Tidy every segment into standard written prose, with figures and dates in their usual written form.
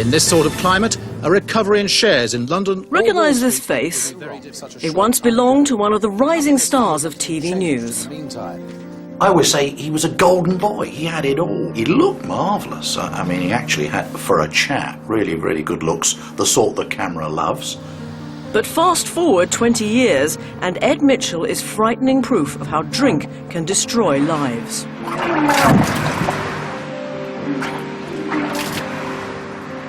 In this sort of climate, a recovery in shares in London... Recognise this face? It once belonged to one of the rising stars of TV news. I always say he was a golden boy. He had it all. He looked marvellous. I mean, he actually had, for a chap, really, really good looks, the sort the camera loves. But fast forward 20 years, and Ed Mitchell is frightening proof of how drink can destroy lives.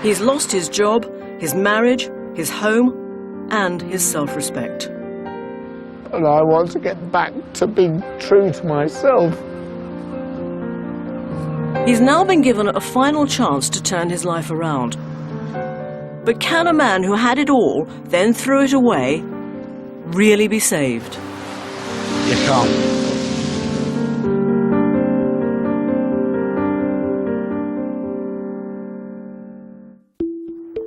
He's lost his job, his marriage, his home, and his self-respect. And I want to get back to being true to myself. He's now been given a final chance to turn his life around. But can a man who had it all, then threw it away, really be saved? You can't.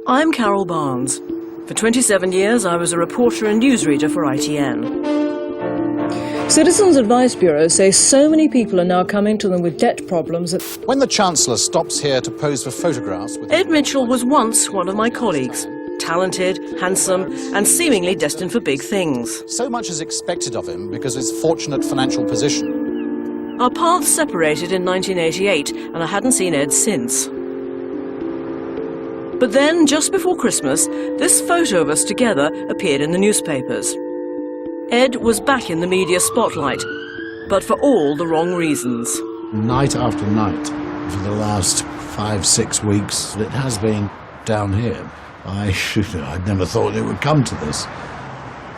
I'm Carol Barnes. For 27 years, I was a reporter and newsreader for ITN. Citizens Advice Bureau say so many people are now coming to them with debt problems that... When the Chancellor stops here to pose for photographs with... Ed Mitchell was once one of my colleagues. Talented, handsome, and seemingly destined for big things. So much is expected of him because of his fortunate financial position. Our paths separated in 1988, and I hadn't seen Ed since. But then, just before Christmas, this photo of us together appeared in the newspapers. Ed was back in the media spotlight, but for all the wrong reasons. Night after night, for the last 5-6 weeks, it has been down here. I'd never thought it would come to this.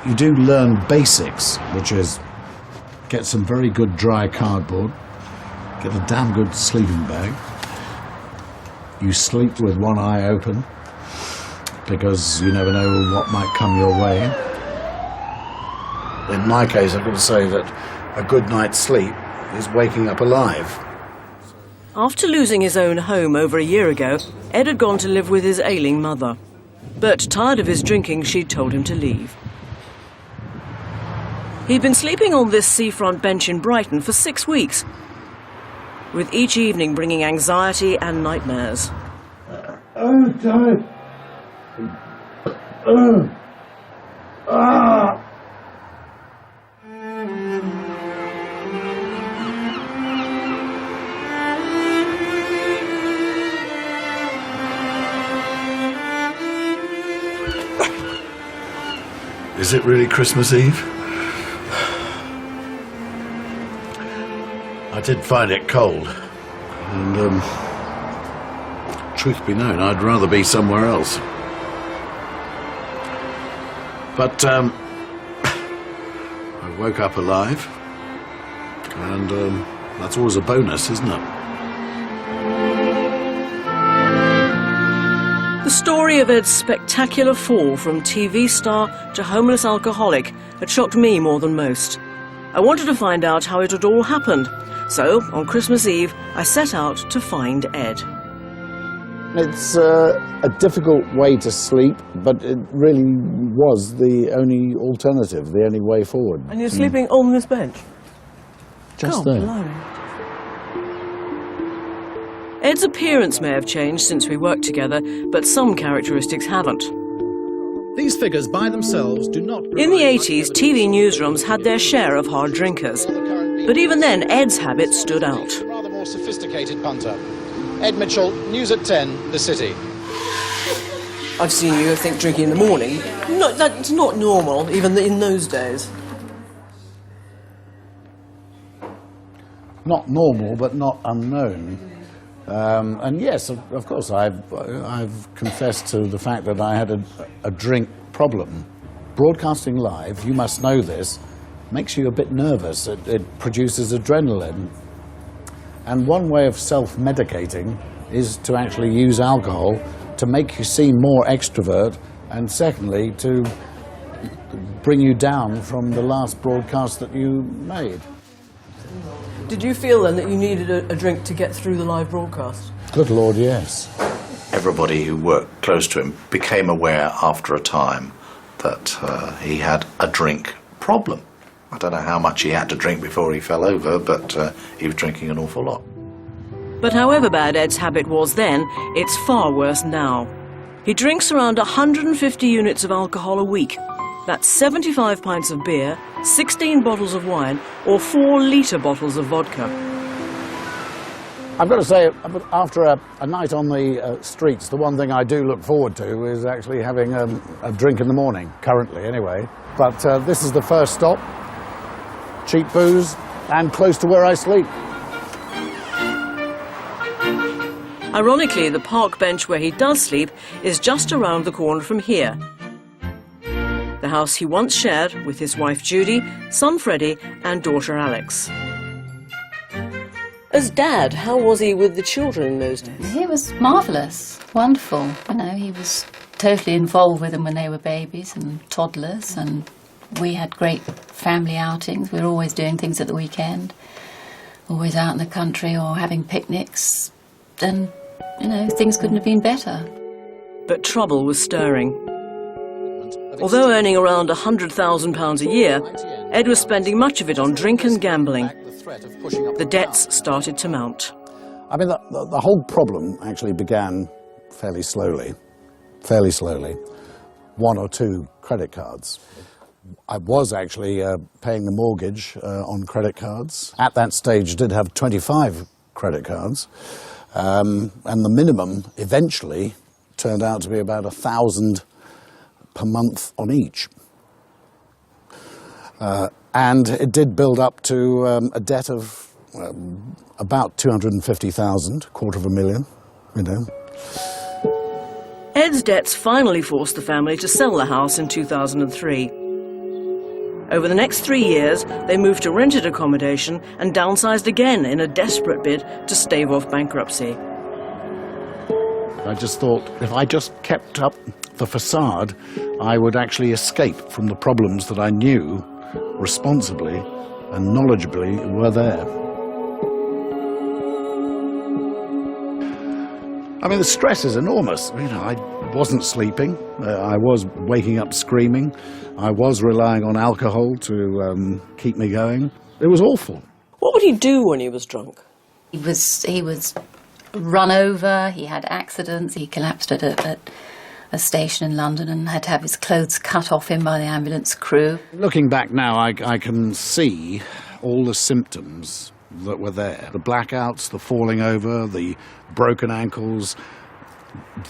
You do learn basics, which is get some very good dry cardboard, get a damn good sleeping bag. You sleep with one eye open, because you never know what might come your way. In my case, I've got to say that a good night's sleep is waking up alive. After losing his own home over a year ago, Ed had gone to live with his ailing mother. But tired of his drinking, she'd told him to leave. He'd been sleeping on this seafront bench in Brighton for 6 weeks, with each evening bringing anxiety and nightmares. Oh, God. Is it really Christmas Eve? I did find it cold, and truth be known, I'd rather be somewhere else. But I woke up alive, and that's always a bonus, isn't it? The story of Ed's spectacular fall from TV star to homeless alcoholic had shocked me more than most. I wanted to find out how it had all happened. So, on Christmas Eve, I set out to find Ed. It's a difficult way to sleep, but it really was the only alternative, the only way forward. And you're sleeping on this bench? Just there. Blimey. Ed's appearance may have changed since we worked together, but some characteristics haven't. These figures by themselves do not... In the 80s, TV newsrooms had their share of hard drinkers. But even then, Ed's habit stood out. Rather more sophisticated punter. Ed Mitchell, News at 10, The City. I've seen you, I think, drinking in the morning. No, that's not normal, even in those days. Not normal, but not unknown. And yes, of course, I've confessed to the fact that I had a drink problem. Broadcasting live, you must know this, makes you a bit nervous. It produces adrenaline. And one way of self-medicating is to actually use alcohol to make you seem more extrovert, and secondly, to bring you down from the last broadcast that you made. Did you feel then that you needed a drink to get through the live broadcast? Good Lord, yes. Everybody who worked close to him became aware after a time that he had a drink problem. I don't know how much he had to drink before he fell over, but he was drinking an awful lot. But however bad Ed's habit was then, it's far worse now. He drinks around 150 units of alcohol a week. That's 75 pints of beer, 16 bottles of wine, or 4-litre bottles of vodka. I've got to say, after a night on the streets, the one thing I do look forward to is actually having a drink in the morning, currently anyway. But this is the first stop, cheap booze, and close to where I sleep. Ironically, the park bench where he does sleep is just around the corner from here. The house he once shared with his wife Judy, son Freddie, and daughter Alex. As dad, how was he with the children in those days? He was marvellous, wonderful. You know, he was totally involved with them when they were babies and toddlers, and we had great family outings. We were always doing things at the weekend, always out in the country or having picnics, and, you know, things couldn't have been better. But trouble was stirring. Although earning around £100,000 a year, Ed was spending much of it on drink and gambling. The debts started to mount. I mean, the whole problem actually began fairly slowly. 1 or 2 credit cards. I was actually paying the mortgage on credit cards. At that stage, did have 25 credit cards. And the minimum eventually turned out to be about £1,000 per month on each. And it did build up to a debt of about 250,000, £250,000, you know. Ed's debts finally forced the family to sell the house in 2003. Over the next 3 years, they moved to rented accommodation and downsized again in a desperate bid to stave off bankruptcy. I just thought if I just kept up the facade, I would actually escape from the problems that I knew responsibly and knowledgeably were there. I mean, the stress is enormous. You know, I wasn't sleeping. I was waking up screaming. I was relying on alcohol to keep me going. It was awful. What would he do when he was drunk? He was run over, he had accidents, he collapsed at a station in London and had to have his clothes cut off him by the ambulance crew. Looking back now, I can see all the symptoms that were there. The blackouts, the falling over, the broken ankles,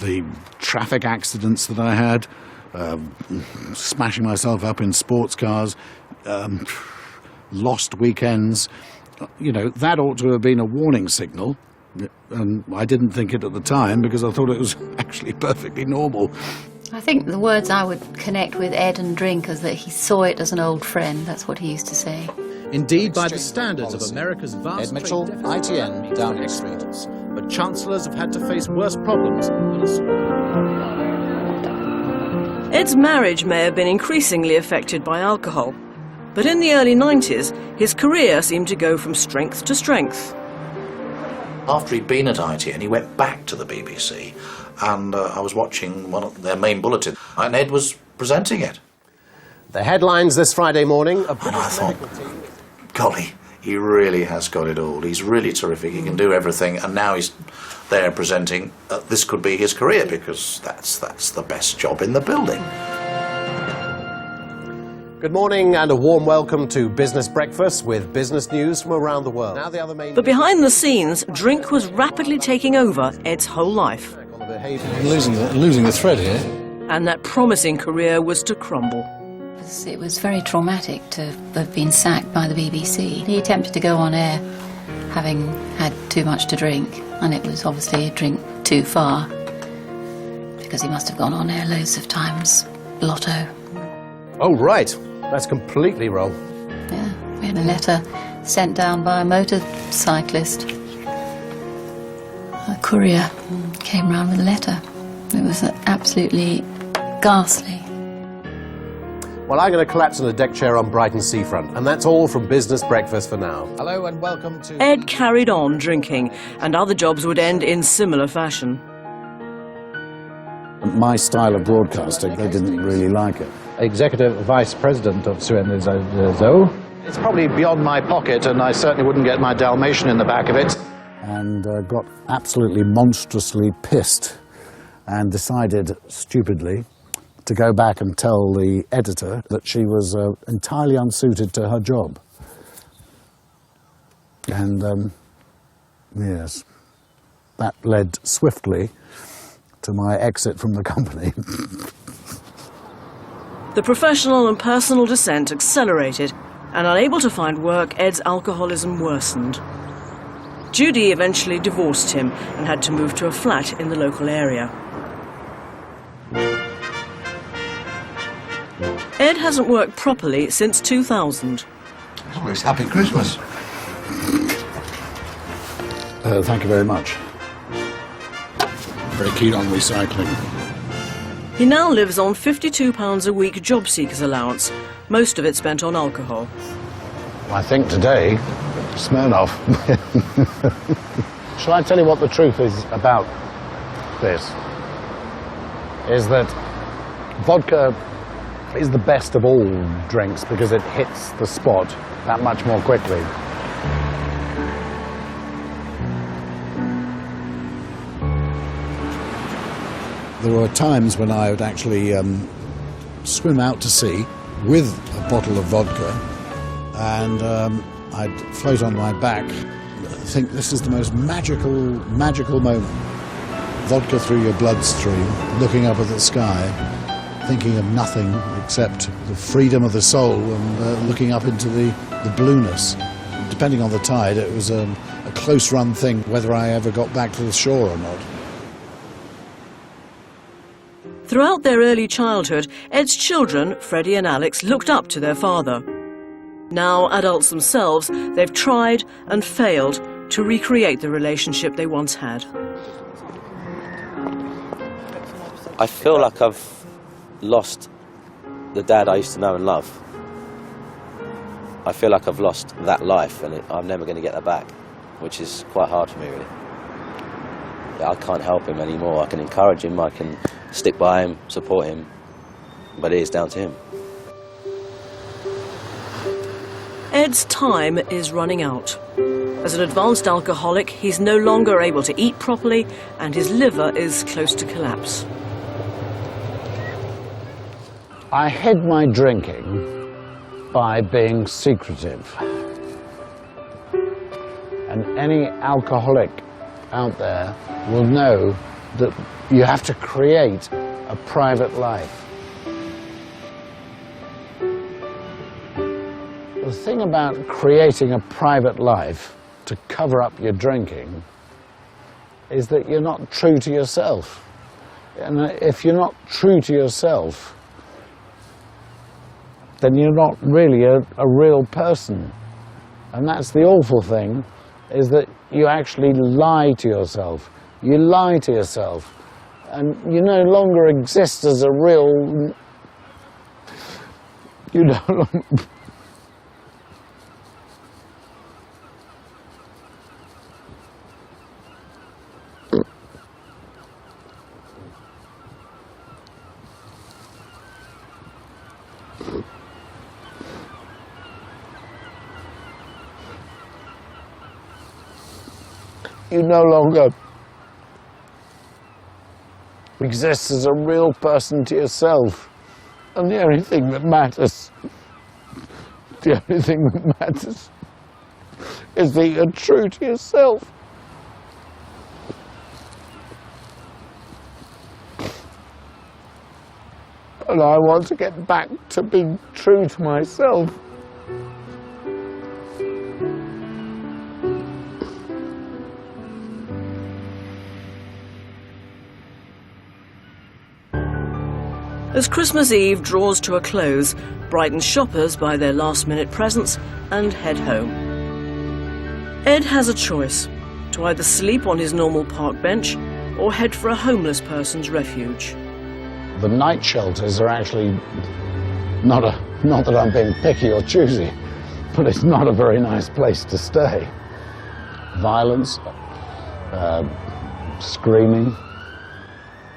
the traffic accidents that I had, smashing myself up in sports cars, lost weekends. You know, that ought to have been a warning signal. And I didn't think it at the time because I thought it was actually perfectly normal. I think the words I would connect with Ed and drink is that he saw it as an old friend. That's what he used to say. Indeed, by the standards of America's vast... Ed Mitchell, ITN, Downing Street. But chancellors have had to face worse problems. Ed's marriage may have been increasingly affected by alcohol. But in the early 90s, his career seemed to go from strength to strength. After he'd been at ITN, he went back to the BBC, and I was watching one of their main bulletins, and Ed was presenting it. The headlines this Friday morning... And I thought, golly, he really has got it all. He's really terrific. He can do everything, and now he's there presenting. This could be his career, because that's the best job in the building. Good morning and a warm welcome to Business Breakfast with business news from around the world. Now the other main... But behind the scenes, drink was rapidly taking over Ed's whole life. Losing the thread here. And that promising career was to crumble. It was very traumatic to have been sacked by the BBC. He attempted to go on air having had too much to drink, and it was obviously a drink too far, because he must have gone on air loads of times. Lotto. Oh, right. That's completely wrong. Yeah, we had a letter sent down by a motorcyclist. A courier came round with a letter. It was absolutely ghastly. Well, I'm going to collapse on a deck chair on Brighton seafront, and that's all from Business Breakfast for now. Hello and welcome to... Ed carried on drinking, and other jobs would end in similar fashion. My style of broadcasting, they didn't really like it. Executive Vice President of Zoo. It's probably beyond my pocket, and I certainly wouldn't get my Dalmatian in the back of it. and got absolutely monstrously pissed and decided, stupidly, to go back and tell the editor that she was entirely unsuited to her job. And, yes, that led swiftly to my exit from the company. The professional and personal descent accelerated, and unable to find work, Ed's alcoholism worsened. Judy eventually divorced him and had to move to a flat in the local area. Ed hasn't worked properly since 2000. Oh, it's Happy Christmas. Thank you very much. Very keen on recycling. He now lives on £52 a week job seekers allowance, most of it spent on alcohol. I think today, Smirnoff. Shall I tell you what the truth is about this? Is that vodka is the best of all drinks because it hits the spot that much more quickly. There were times when I would actually swim out to sea with a bottle of vodka, and I'd float on my back, think this is the most magical moment. Vodka through your bloodstream, looking up at the sky, thinking of nothing except the freedom of the soul and looking up into the blueness. Depending on the tide, it was a close-run thing whether I ever got back to the shore or not. Throughout their early childhood, Ed's children, Freddie and Alex, looked up to their father. Now, adults themselves, they've tried and failed to recreate the relationship they once had. I feel like I've lost the dad I used to know and love. I feel like I've lost that life, and I'm never going to get that back, which is quite hard for me, really. I can't help him anymore. I can encourage him, I can stick by him, support him, but it is down to him. Ed's time is running out. As an advanced alcoholic, he's no longer able to eat properly, and his liver is close to collapse. I hid my drinking by being secretive. And any alcoholic out there will know that you have to create a private life. The thing about creating a private life to cover up your drinking is that you're not true to yourself. And if you're not true to yourself, then you're not really a real person. And that's the awful thing, is that you actually lie to yourself. You lie to yourself, and you no longer exist as a real... You no longer... You no longer exist as a real person to yourself. And the only thing that matters, is that you're true to yourself. And I want to get back to being true to myself. As Christmas Eve draws to a close, Brighton shoppers buy their last-minute presents and head home. Ed has a choice, to either sleep on his normal park bench or head for a homeless person's refuge. The night shelters are actually not that I'm being picky or choosy, but it's not a very nice place to stay. Violence, screaming.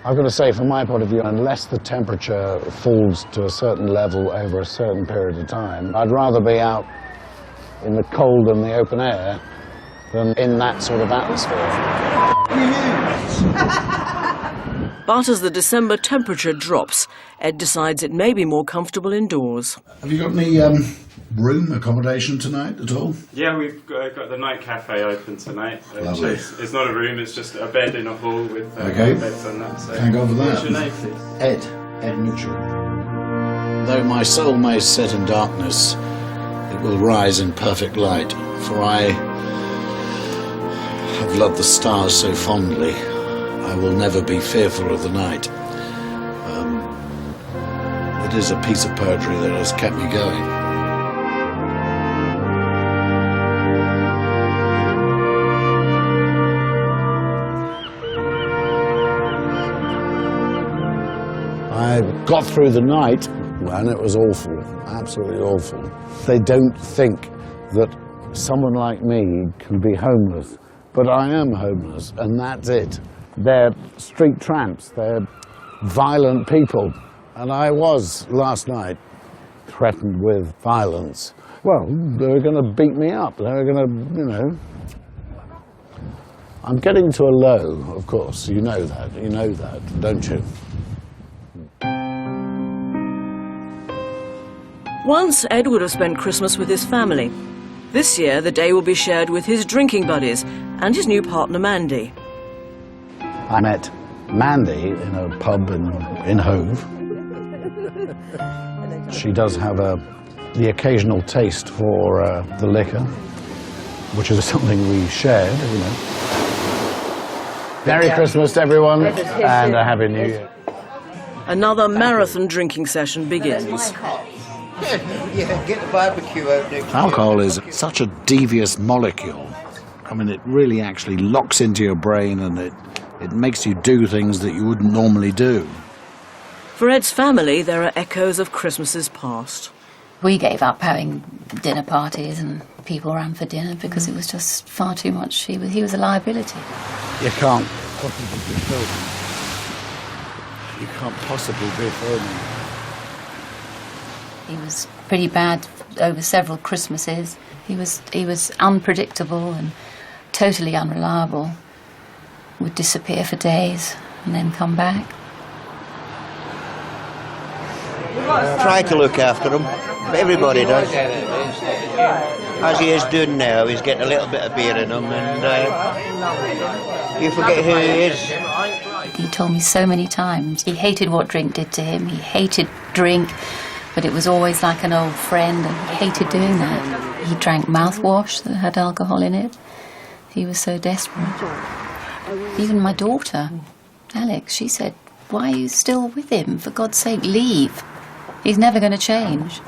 I've got to say, from my point of view, unless the temperature falls to a certain level over a certain period of time, I'd rather be out in the cold and the open air than in that sort of atmosphere. But as the December temperature drops, Ed decides it may be more comfortable indoors. Have you got any room accommodation tonight at all? Yeah, we've got the night cafe open tonight. Lovely. It's not a room, it's just a bed in a hall with Okay. beds on that. So Thank God for that. What's your name, please? Ed Mitchell. Though my soul may set in darkness, it will rise in perfect light, for I have loved the stars so fondly, I will never be fearful of the night. It is a piece of poetry that has kept me going. I got through the night and it was awful, absolutely awful. They don't think that someone like me can be homeless, but I am homeless, and that's it. They're street tramps, they're violent people, and I was, last night, threatened with violence. Well, they were going to beat me up, they were going to, you know. I'm getting to a low, of course, you know that, don't you? Once, Ed would have spent Christmas with his family. This year, the day will be shared with his drinking buddies and his new partner, Mandy. I met Mandy in a pub in Hove. She does have the occasional taste for the liquor, which is something we shared, you know. Merry Christmas, everyone, and a Happy New Year. Another marathon drinking session begins. Yeah, get the barbecue out next Alcohol is such a devious molecule. I mean, it really actually locks into your brain and it makes you do things that you wouldn't normally do. For Ed's family, there are echoes of Christmases past. We gave up having dinner parties and people ran for dinner because it was just far too much. He was a liability. You can't possibly be filming. You can't possibly be filming. He was pretty bad over several Christmases. He was unpredictable and totally unreliable. Would disappear for days and then come back. Try to look after him. Everybody does. As he is doing now, he's getting a little bit of beer in him, and you forget who he is. He told me so many times he hated what drink did to him. He hated drink, but it was always like an old friend, and he hated doing that. He drank mouthwash that had alcohol in it. He was so desperate. Even my daughter, Alex, she said, "Why are you still with him? For God's sake, leave. He's never going to change."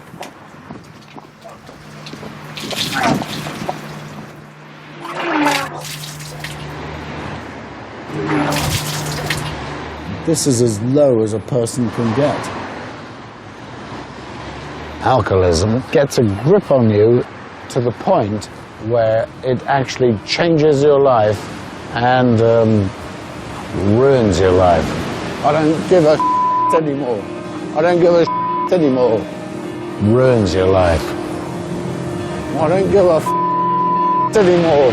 This is as low as a person can get. Alcoholism gets a grip on you to the point where it actually changes your life and ruins your life. I don't give a anymore. I don't give a anymore. Ruins your life. I don't give a anymore.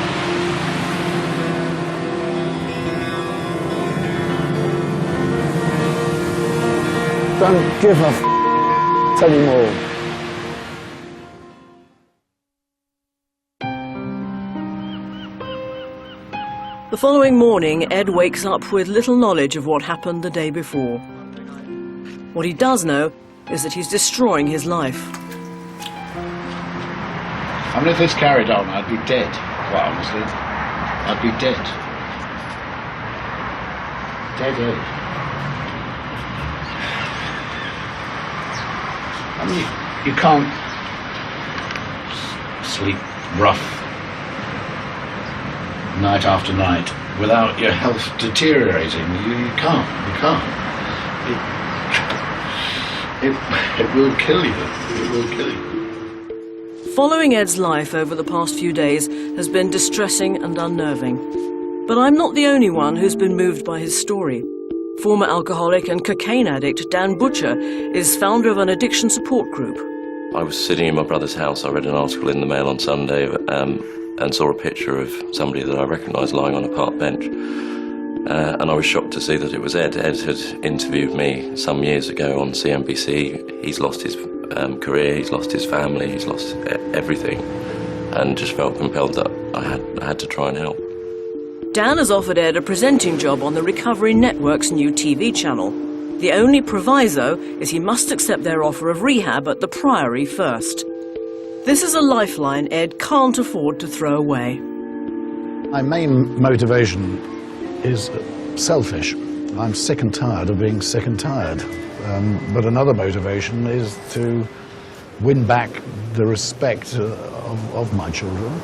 Don't give a anymore. The following morning, Ed wakes up with little knowledge of what happened the day before. What he does know is that he's destroying his life. I mean, if this carried on, I'd be dead, quite honestly. I'd be dead. Dead. I mean, you can't sleep rough night after night without your health deteriorating. You can't. It will kill you. It will kill you. Following Ed's life over the past few days has been distressing and unnerving. But I'm not the only one who's been moved by his story. Former alcoholic and cocaine addict Dan Butcher is founder of an addiction support group. I was sitting in my brother's house. I read an article in the Mail on Sunday and saw a picture of somebody that I recognised lying on a park bench. And I was shocked to see that it was Ed. Ed had interviewed me some years ago on CNBC. He's lost his career, he's lost his family, he's lost everything, and just felt compelled that I had to try and help. Dan has offered Ed a presenting job on the Recovery Network's new TV channel. The only proviso is he must accept their offer of rehab at the Priory first. This is a lifeline Ed can't afford to throw away. My main motivation is selfish. I'm sick and tired of being sick and tired. But another motivation is to win back the respect of my children.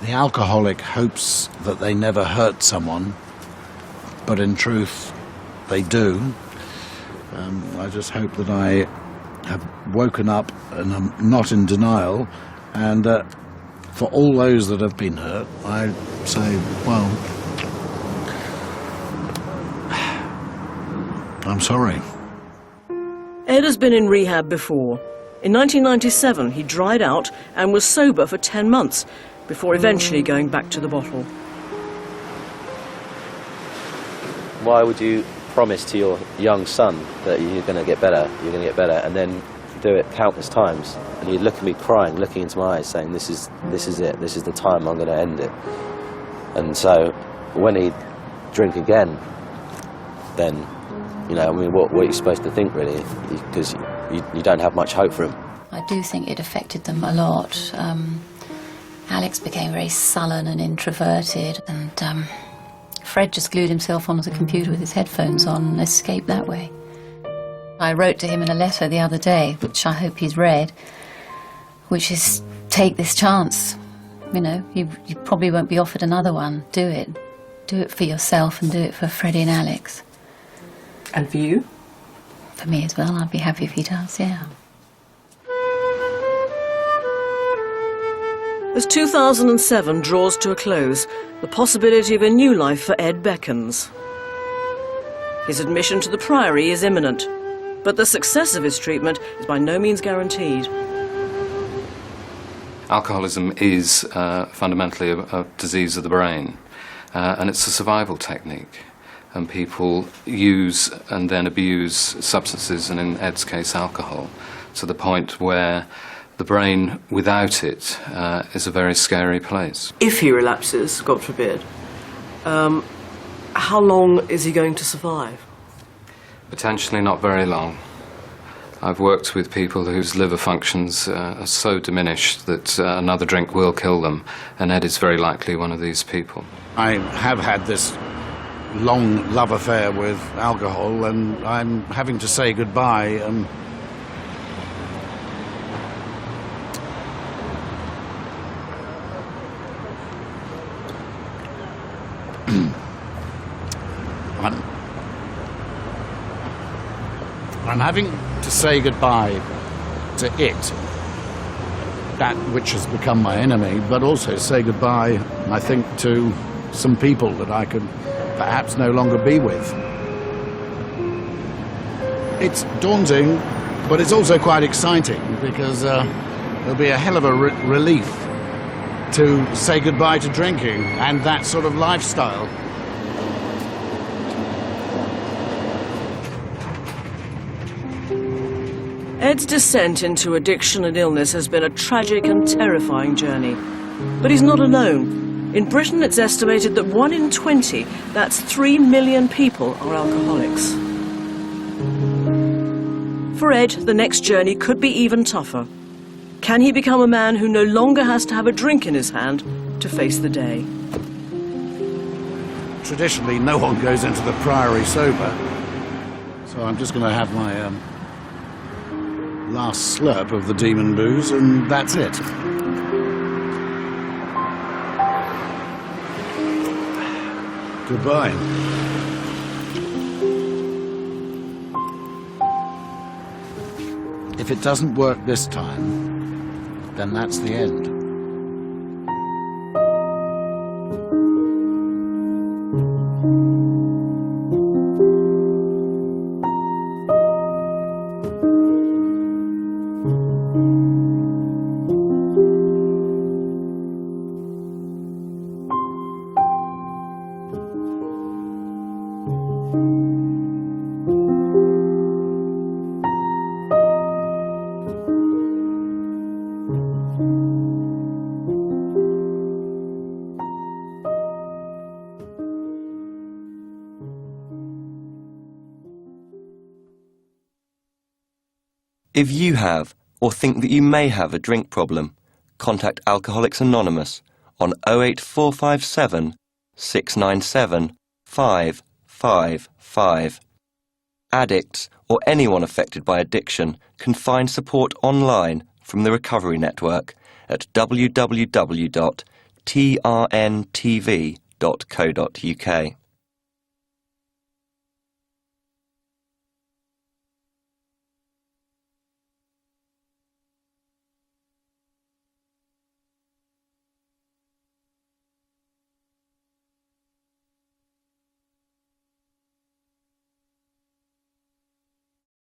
The alcoholic hopes that they never hurt someone, but in truth, they do. I just hope that I have woken up and I'm not in denial, and for all those that have been hurt, I say, well, I'm sorry. Ed has been in rehab before. In 1997, he dried out and was sober for 10 months before eventually going back to the bottle. Why would you promise to your young son that you're going to get better, and then do it countless times? And he'd look at me crying, looking into my eyes, saying, this is it, this is the time I'm going to end it. And so when he'd drink again, then, you know, I mean, what are you supposed to think, really? Because you don't have much hope for him. I do think it affected them a lot. Alex became very sullen and introverted, and Fred just glued himself onto the computer with his headphones on and escaped that way. I wrote to him in a letter the other day, which I hope he's read, which is, take this chance. You know, you probably won't be offered another one. Do it. Do it for yourself and do it for Freddie and Alex. And for you? For me as well. I'd be happy if he does, yeah. As 2007 draws to a close, the possibility of a new life for Ed beckons. His admission to the Priory is imminent, but the success of his treatment is by no means guaranteed. Alcoholism is fundamentally a disease of the brain, and it's a survival technique. And people use and then abuse substances, and in Ed's case alcohol, to the point where the brain without it is a very scary place. If he relapses, God forbid, how long is he going to survive? Potentially not very long. I've worked with people whose liver functions are so diminished that another drink will kill them, and Ed is very likely one of these people. I have had this long love affair with alcohol, and I'm having to say goodbye. I'm having to say goodbye to it, that which has become my enemy, but also say goodbye, I think, to some people that I could perhaps no longer be with. It's daunting, but it's also quite exciting, because it'll be a hell of a relief to say goodbye to drinking and that sort of lifestyle. Ed's descent into addiction and illness has been a tragic and terrifying journey. But he's not alone. In Britain, it's estimated that 1 in 20, that's 3 million people, are alcoholics. For Ed, the next journey could be even tougher. Can he become a man who no longer has to have a drink in his hand to face the day? Traditionally, no one goes into the Priory sober, so I'm just going to have my last slurp of the demon booze, and that's it. Goodbye. If it doesn't work this time, then that's the end. If you have, or think that you may have a drink problem, contact Alcoholics Anonymous on 08457 697 555. Addicts or anyone affected by addiction can find support online from the Recovery Network at www.trntv.co.uk.